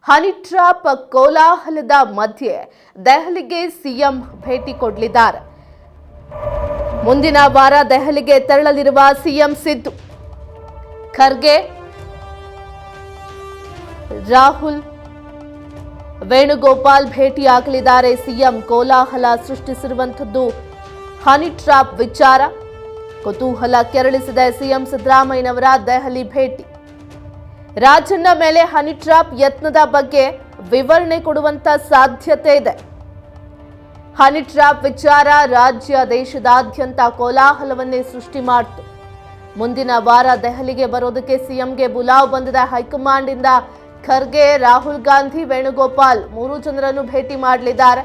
Honey trap ಕೋಲಾಹಲದ ಮಧ್ಯೆ ದೆಹಲಿಗೆ CM ಭೇಟಿ ಕೊಡಲಿದ್ದಾರೆ. ಮುಂದಿನ ವಾರ ದೆಹಲಿಗೆ ತೆರಳಲಿರುವ ಸಿಎಂ ಸಿದ್ದು ಖರ್ಗೆ, ರಾಹುಲ್, ವೇಣುಗೋಪಾಲ್ ಭೇಟಿಯಾಗಲಿದ್ದಾರೆ. ಸಿಎಂ ಕೋಲಾಹಲ ಸೃಷ್ಟಿಸಿರುವಂಥದ್ದು ಹನಿ ಟ್ರ್ಯಾಪ್ ವಿಚಾರ ಕುತೂಹಲ ಕೆರಳಿಸಿದೆ. ಸಿಎಂ ಸಿದ್ದರಾಮಯ್ಯನವರ ದೆಹಲಿ ಭೇಟಿ, ರಾಜಣ್ಣ ಮೇಲೆ ಹನಿ ಟ್ರ್ಯಾಪ್ ಯತ್ನದ ಬಗ್ಗೆ ವಿವರಣೆ ಕೊಡುವಂತ ಸಾಧ್ಯತೆ ಇದೆ. ಹನಿ ಟ್ರ್ಯಾಪ್ ವಿಚಾರ ರಾಜ್ಯ ದೇಶದಾದ್ಯಂತ ಕೋಲಾಹಲವನ್ನೇ ಸೃಷ್ಟಿ ಮಾಡಿತು. ಮುಂದಿನ ವಾರ ದೆಹಲಿಗೆ ಬರೋದಕ್ಕೆ ಸಿಎಂಗೆ ಬುಲಾವ್ ಬಂದಿದೆ. ಹೈಕಮಾಂಡ್ ಇಂದ ಖರ್ಗೆ, ರಾಹುಲ್ ಗಾಂಧಿ, ವೇಣುಗೋಪಾಲ್ 3 ಜನರನ್ನು ಭೇಟಿ ಮಾಡಲಿದ್ದಾರೆ.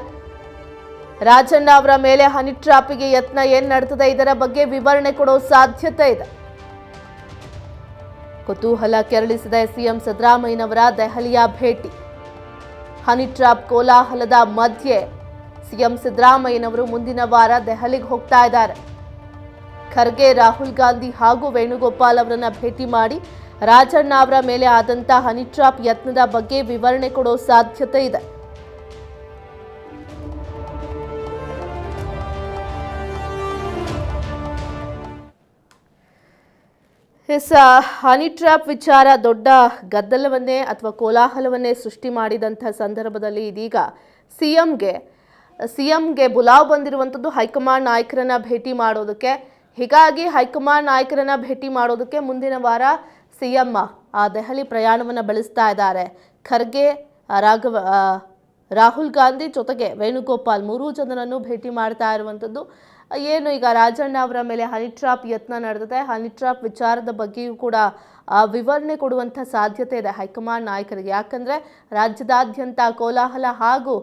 ರಾಜಣ್ಣ ಅವರ ಮೇಲೆ ಹನಿ ಟ್ರ್ಯಾಪ್ಗೆ ಯತ್ನ ಏನ್ ನಡೆದಿದೆ ಇದರ ಬಗ್ಗೆ ವಿವರಣೆ ಕೊಡೋ ಸಾಧ್ಯತೆ ಇದೆ. ಕುತೂಹಲ ಕೆರಳಿಸಿದೆ ಸಿಎಂ ಸಿದ್ದರಾಮಯ್ಯನವರ ದೆಹಲಿಯ ಭೇಟಿ. ಹನಿ ಟ್ರ್ಯಾಪ್ ಕೋಲಾಹಲದ ಮಧ್ಯೆ ಸಿಎಂ ಸಿದ್ದರಾಮಯ್ಯನವರು ಮುಂದಿನ ವಾರ ದೆಹಲಿಗೆ ಹೋಗ್ತಾ ಇದ್ದಾರೆ. ಖರ್ಗೆ, ರಾಹುಲ್ ಗಾಂಧಿ ಹಾಗೂ ವೇಣುಗೋಪಾಲ್ ಅವರನ್ನ ಭೇಟಿ ಮಾಡಿ ರಾಜಣ್ಣ ಅವರ ಮೇಲೆ ಆದಂತ ಹನಿ ಟ್ರ್ಯಾಪ್ ಯತ್ನದ ಬಗ್ಗೆ ವಿವರಣೆ ಕೊಡೋ ಸಾಧ್ಯತೆ ಇದೆ. ಹನಿ ಟ್ರ್ಯಾಪ್ ವಿಚಾರ ದೊಡ್ಡ ಗದ್ದಲವನ್ನೇ ಅಥವಾ ಕೋಲಾಹಲವನ್ನೇ ಸೃಷ್ಟಿ ಮಾಡಿದಂತಹ ಸಂದರ್ಭದಲ್ಲಿ ಇದೀಗ ಸಿಎಂಗೆ ಬುಲಾವ್ ಬಂದಿರುವಂಥದ್ದು ಹೈಕಮಾಂಡ್ ನಾಯಕರನ್ನ ಭೇಟಿ ಮಾಡೋದಕ್ಕೆ. ಹೀಗಾಗಿ ಹೈಕಮಾಂಡ್ ನಾಯಕರನ್ನ ಭೇಟಿ ಮಾಡೋದಕ್ಕೆ ಮುಂದಿನ ವಾರ ಸಿಎಂ ದೆಹಲಿ ಪ್ರಯಾಣವನ್ನು ಬೆಳೆಸ್ತಾ ಇದ್ದಾರೆ. ಖರ್ಗೆ, ರಾಹುಲ್ ಗಾಂಧಿ ಜೊತೆಗೆ ವೇಣುಗೋಪಾಲ್ 3 ಜನರನ್ನು ಭೇಟಿ ಮಾಡ್ತಾ ಇರುವಂಥದ್ದು. ಏನು ಈಗ ರಾಜಣ್ಣ ಅವರ ಮೇಲೆ ಹನಿ ಟ್ರ್ಯಾಪ್ ಯತ್ನ ನಡೆದಿದೆ. ಹನಿ ಟ್ರ್ಯಾಪ್ ವಿಚಾರದ ಬಗ್ಗೆಯೂ ಕೂಡ ವಿವರಣೆ ಕೊಡುವಂಥ ಸಾಧ್ಯತೆ ಇದೆ ಹೈಕಮಾಂಡ್ ನಾಯಕರಿಗೆ. ಯಾಕಂದರೆ ರಾಜ್ಯದಾದ್ಯಂತ ಕೋಲಾಹಲ ಹಾಗೂ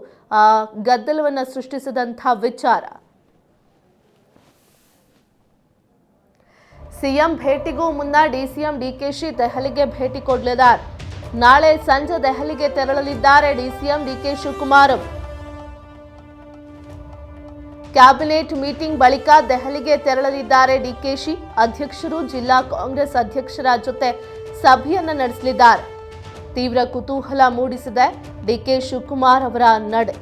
ಗದ್ದಲವನ್ನು ಸೃಷ್ಟಿಸಿದಂಥ ವಿಚಾರ. ಸಿಎಂ ಭೇಟಿಗೂ ಮುನ್ನ ಡಿಸಿಎಂ ಡಿಕೆಶಿ ದೆಹಲಿಗೆ ಭೇಟಿ ಕೊಡಲಿದ್ದಾರೆ. ನಾಳೆ ಸಂಜೆ ದೆಹಲಿಗೆ ತೆರಳಲಿದ್ದಾರೆ ಡಿಸಿಎಂ ಡಿಕೆ ಶಿವಕುಮಾರ್ ಅವರು. ಕ್ಯಾಬಿನೆಟ್ ಮೀಟಿಂಗ್ ಬಳಿಕ ದೆಹಲಿಗೆ ತೆರಳಲಿದ್ದಾರೆ ಡಿಕೆಶಿ. ಅಧ್ಯಕ್ಷರು, ಜಿಲ್ಲಾ ಕಾಂಗ್ರೆಸ್ ಅಧ್ಯಕ್ಷರ ಜೊತೆ ಸಭೆಯನ್ನ ನಡೆಸಲಿದ್ದಾರೆ. ತೀವ್ರ ಕುತೂಹಲ ಮೂಡಿಸಿದೆ ಡಿಕೆ ಶಿವಕುಮಾರ್ ಅವರ ನಡೆ.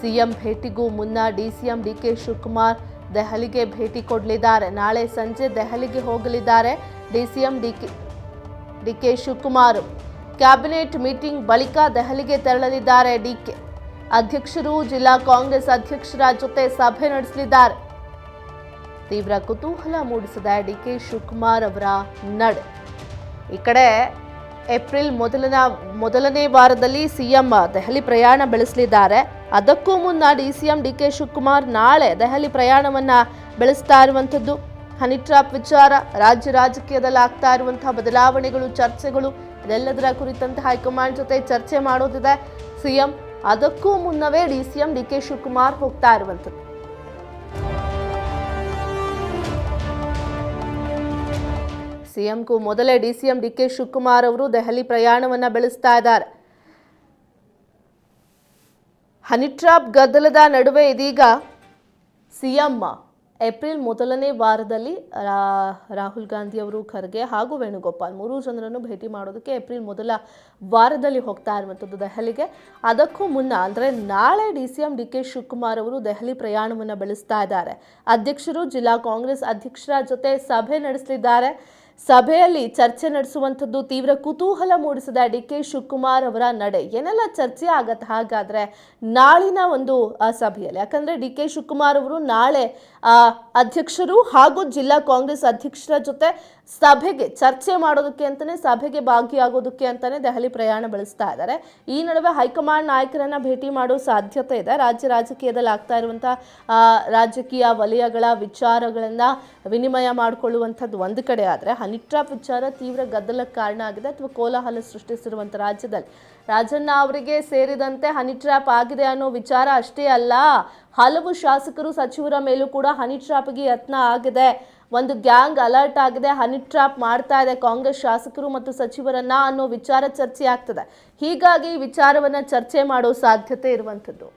ಸಿಎಂ ಭೇಟಿಗೂ ಮುನ್ನ ಡಿಸಿಎಂ ಡಿಕೆ ಶಿವಕುಮಾರ್ ದೆಹಲಿಗೆ ಭೇಟಿ ಕೊಡಲಿದ್ದಾರೆ. ನಾಳೆ ಸಂಜೆ ದೆಹಲಿಗೆ ಹೋಗಲಿದ್ದಾರೆ DCM DK Shivakumar. Cabinet meeting ಬಳಿಕ ದೆಹಲಿಗೆ ತೆರಳಲಿದ್ದಾರೆ ಡಿಕೆ. ಅಧ್ಯಕ್ಷರು, ಜಿಲ್ಲಾ ಕಾಂಗ್ರೆಸ್ ಅಧ್ಯಕ್ಷರ ಜೊತೆ ಸಭೆ ನಡೆಸಲಿದ್ದಾರೆ. ತೀವ್ರ ಕುತೂಹಲ ಮೂಡಿಸಿದೆ ಡಿಕೆ ಶಿವಕುಮಾರ್ ಅವರ ನಡೆ. ಈ ಕಡೆ ಏಪ್ರಿಲ್ ಮೊದಲನೇ ವಾರದಲ್ಲಿ ಸಿಎಂ ದೆಹಲಿ ಪ್ರಯಾಣ ಬೆಳೆಸಲಿದ್ದಾರೆ. ಅದಕ್ಕೂ ಮುನ್ನ ಡಿಸಿಎಂ ಡಿಕೆ ಶಿವಕುಮಾರ್ ನಾಳೆ ದೆಹಲಿ ಪ್ರಯಾಣವನ್ನ ಬೆಳೆಸ್ತಾ ಇರುವಂಥದ್ದು. ಹನಿ ಟ್ರ್ಯಾಪ್ ವಿಚಾರ, ರಾಜ್ಯ ರಾಜಕೀಯದಲ್ಲಿ ಆಗ್ತಾ ಇರುವಂತಹ ಬದಲಾವಣೆಗಳು, ಚರ್ಚೆಗಳು, ಇದೆಲ್ಲದರ ಕುರಿತಂತೆ ಹೈಕಮಾಂಡ್ ಜೊತೆ ಚರ್ಚೆ ಮಾಡೋದಿದೆ ಸಿಎಂ. ಅದಕ್ಕೂ ಮುನ್ನವೇ ಡಿಸಿಎಂ ಡಿಕೆ ಶಿವಕುಮಾರ್ ಹೋಗ್ತಾ ಇರುವಂಥದ್ದು. ಸಿಎಂಗೂ ಮೊದಲೇ ಡಿಸಿಎಂ ಡಿಕೆ ಶಿವಕುಮಾರ್ ಅವರು ದೆಹಲಿ ಪ್ರಯಾಣವನ್ನ ಬೆಳೆಸ್ತಾ ಇದ್ದಾರೆ. ಹನಿ ಟ್ರ್ಯಾಪ್ ಗದ್ದಲದ ನಡುವೆ ಇದೀಗ ಸಿಎಂ ಏಪ್ರಿಲ್ ಮೊದಲನೇ ವಾರದಲ್ಲಿ ರಾಹುಲ್ ಗಾಂಧಿ ಅವರು, ಖರ್ಗೆ ಹಾಗೂ ವೇಣುಗೋಪಾಲ್ 3 ಜನರನ್ನು ಭೇಟಿ ಮಾಡೋದಕ್ಕೆ ಏಪ್ರಿಲ್ ಮೊದಲ ವಾರದಲ್ಲಿ ಹೋಗ್ತಾ ಇರುವಂಥದ್ದು ದೆಹಲಿಗೆ. ಅದಕ್ಕೂ ಮುನ್ನ ಅಂದರೆ ನಾಳೆ ಡಿಸಿಎಂ ಡಿಕೆ ಶಿವಕುಮಾರ್ ಅವರು ದೆಹಲಿ ಪ್ರಯಾಣವನ್ನು ಬೆಳೆಸ್ತಾ ಇದ್ದಾರೆ. ಅಧ್ಯಕ್ಷರು, ಜಿಲ್ಲಾ ಕಾಂಗ್ರೆಸ್ ಅಧ್ಯಕ್ಷರ ಜೊತೆ ಸಭೆ ನಡೆಸಲಿದ್ದಾರೆ. ಸಭೆಯಲ್ಲಿ ಚರ್ಚೆ ನಡೆಸುವಂಥದ್ದು ತೀವ್ರ ಕುತೂಹಲ ಮೂಡಿಸಿದ ಡಿಕೆ ಶಿವಕುಮಾರ್ ಅವರ ನಡೆ. ಏನೆಲ್ಲ ಚರ್ಚೆ ಆಗತ್ತೆ ಹಾಗಾದ್ರೆ ನಾಳಿನ ಒಂದು ಸಭೆಯಲ್ಲಿ? ಯಾಕಂದ್ರೆ ಡಿಕೆ ಶಿವಕುಮಾರ್ ಅವರು ನಾಳೆ ಅಧ್ಯಕ್ಷರು ಹಾಗೂ ಜಿಲ್ಲಾ ಕಾಂಗ್ರೆಸ್ ಅಧ್ಯಕ್ಷರ ಜೊತೆ ಸಭೆಗೆ ಚರ್ಚೆ ಮಾಡೋದಕ್ಕೆ ಅಂತಾನೆ, ಸಭೆಗೆ ಭಾಗಿಯಾಗೋದಕ್ಕೆ ಅಂತಾನೆ ದೆಹಲಿ ಪ್ರಯಾಣ ಬೆಳೆಸ್ತಾ ಇದ್ದಾರೆ. ಈ ನಡುವೆ ಹೈಕಮಾಂಡ್ ನಾಯಕರನ್ನ ಭೇಟಿ ಮಾಡೋ ಸಾಧ್ಯತೆ ಇದೆ. ರಾಜ್ಯ ರಾಜಕೀಯದಲ್ಲಿ ಆಗ್ತಾ ಇರುವಂತಹ ರಾಜಕೀಯ ವಲಯಗಳ ವಿಚಾರಗಳನ್ನ ವಿನಿಮಯ ಮಾಡಿಕೊಳ್ಳುವಂಥದ್ದು ಒಂದು ಕಡೆ ಆದರೆ, ಹನಿ ಟ್ರ್ಯಾಪ್ ವಿಚಾರ ತೀವ್ರ ಗದ್ದಲಕ್ಕೆ ಕಾರಣ ಆಗಿದೆ ಅಥವಾ ಕೋಲಾಹಲ ಸೃಷ್ಟಿಸಿರುವಂಥ ರಾಜ್ಯದಲ್ಲಿ ರಾಜಣ್ಣ ಅವರಿಗೆ ಸೇರಿದಂತೆ ಹನಿ ಟ್ರ್ಯಾಪ್ ಆಗಿದೆ ಅನ್ನೋ ವಿಚಾರ ಅಷ್ಟೇ ಅಲ್ಲ, ಹಲವು ಶಾಸಕರು, ಸಚಿವರ ಮೇಲೂ ಕೂಡ ಹನಿ ಟ್ರ್ಯಾಪ್ಗೆ ಯತ್ನ ಆಗಿದೆ. ಒಂದು ಗ್ಯಾಂಗ್ ಅಲರ್ಟ್ ಆಗಿದೆ, ಹನಿ ಟ್ರ್ಯಾಪ್ ಮಾಡ್ತಾ ಇದೆ ಕಾಂಗ್ರೆಸ್ ಶಾಸಕರು ಮತ್ತು ಸಚಿವರನ್ನ ಅನ್ನೋ ವಿಚಾರ ಚರ್ಚೆ ಆಗ್ತದೆ. ಹೀಗಾಗಿ ವಿಚಾರವನ್ನ ಚರ್ಚೆ ಮಾಡೋ ಸಾಧ್ಯತೆ ಇರುವಂಥದ್ದು.